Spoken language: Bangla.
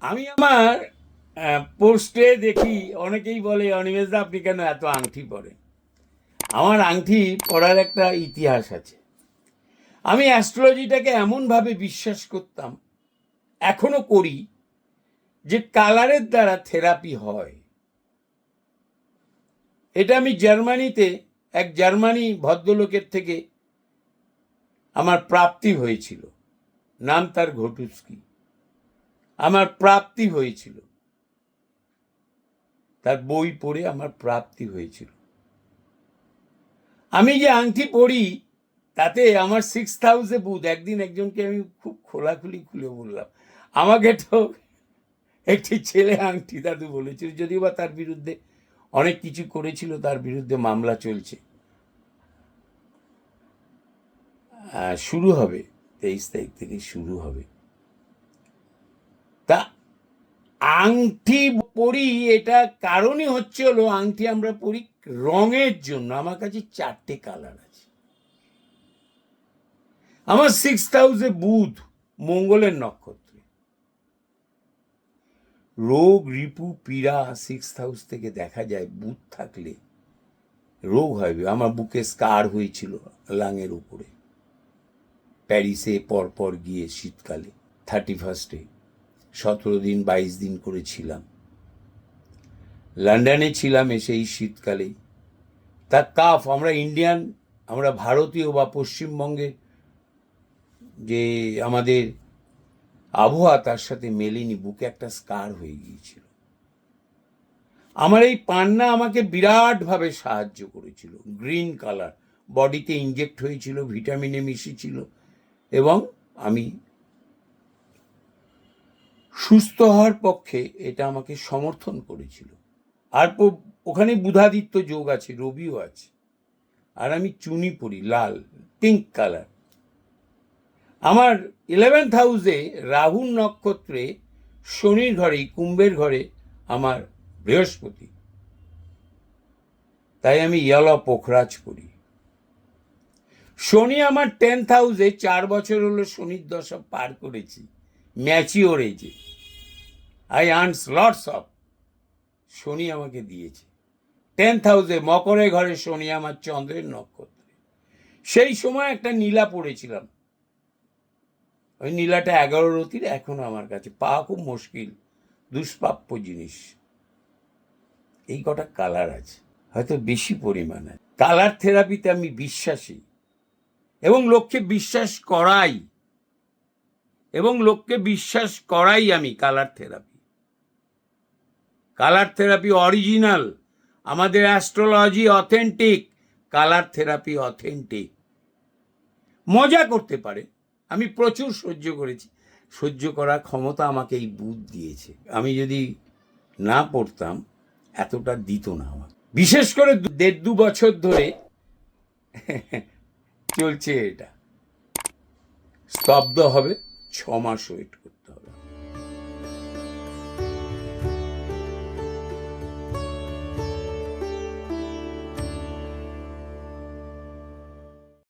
আমি আমার পোস্টে দেখি অনেকেই বলে অনিমেষদা আপনি কেন এত আংটি পরেন। আমার আংটি পরার একটা ইতিহাস আছে। আমি অ্যাস্ট্রোলজিটাকে এমনভাবে বিশ্বাস করতাম, এখনো করি, যে কালারের দ্বারা থেরাপি হয়। এটা আমি জার্মানিতে এক জার্মানি ভদ্রলোকের থেকে আমার প্রাপ্তি হয়েছিল, নাম তার ঘটুস্কি। আমার প্রাপ্তি হয়েছিল, তার বই পড়ে আমার প্রাপ্তি হয়েছিল। আমি যে আংটি পরি তাতে আমার 6th হাউসে বুধ। একদিন একজনকে আমি খুব খোলাখুলি খুলে বললাম, আমাকে তো একটি ছেলে আংটি দাদু বলেছিল, যদিও বা তার বিরুদ্ধে অনেক কিছু করেছিল, তার বিরুদ্ধে মামলা চলছে। শুরু হবে 23 তারিখ থেকে শুরু হবে। তা আংটি পরি, এটা কারণই হচ্ছে হলো আংটি আমরা পরি রঙের জন্য। আমার কাছে 4টে কালার আছে। আমার 6th হাউসে বুধ, মঙ্গলের নক্ষত্রে। রোগ রিপু পীড়া 6th হাউস থেকে দেখা যায়। বুধ থাকলে রোগ হয়। আমার বুকে স্কার হয়েছিল লাঙের উপরে, প্যারিসে পরপর গিয়ে শীতকালে 31 17 দিন 22 দিন করে ছিলাম। লন্ডনে ছিলাম এসে এই শীতকালে। তার কাফ, আমরা ইন্ডিয়ান, আমরা ভারতীয় বা পশ্চিমবঙ্গের যে আমাদের আবহাওয়া তার সাথে মেলেনি, বুকে একটা স্কার হয়ে গিয়েছিল। আমার এই পান্না আমাকে বিরাটভাবে সাহায্য করেছিল। গ্রিন কালার বডিতে ইনজেক্ট হয়েছিল, ভিটামিনে মিশেছিল, এবং আমি সুস্থ হওয়ার পক্ষে এটা আমাকে সমর্থন করেছিল। আর ওখানে বুধাদিত্য যোগ আছে, রবিও আছে। আর আমি চুনি পরি লাল, পিঙ্ক কালার। আমার 11th হাউসে রাহুর নক্ষত্রে শনির ঘরে, কুম্ভের ঘরে আমার বৃহস্পতি, তাই আমি ইয়েলো পোখরাজ পরি। শনি আমার 10th হাউসে, 4 বছর হলো শনির দশা পার করেছি, ম্যাচিওর এজে। I earns lots of, Shani আমাকে দিয়েছে। 10th হাউসে মকরের ঘরে শনি আমার চন্দ্রের নক্ষত্রে। সেই সময় একটা নীলা পড়েছিলাম, ওই নীলাটা 11 রতির, এখনো আমার কাছে, পাওয়া খুব মুশকিল, দুষ্প্রাপ্য জিনিস। এই কটা কালার আছে, হয়তো বেশি পরিমাণে। কালার থেরাপিতে আমি বিশ্বাসী, এবং লোককে বিশ্বাস করাই, আমি colour therapy. Colour therapy original, আমাদের astrology authentic, colour therapy authentic. মজা করতে পারে, আমি প্রচুর সহ্য করেছি। সহ্য করার ক্ষমতা আমাকে এই বুধ দিয়েছে। আমি যদি না পড়তাম এতটা দিত না আমার। বিশেষ করে 1.5-2 বছর ধরে চলছে এটা। স্তব্ধ হবে, 6 মাস ওয়েট করতে হবে।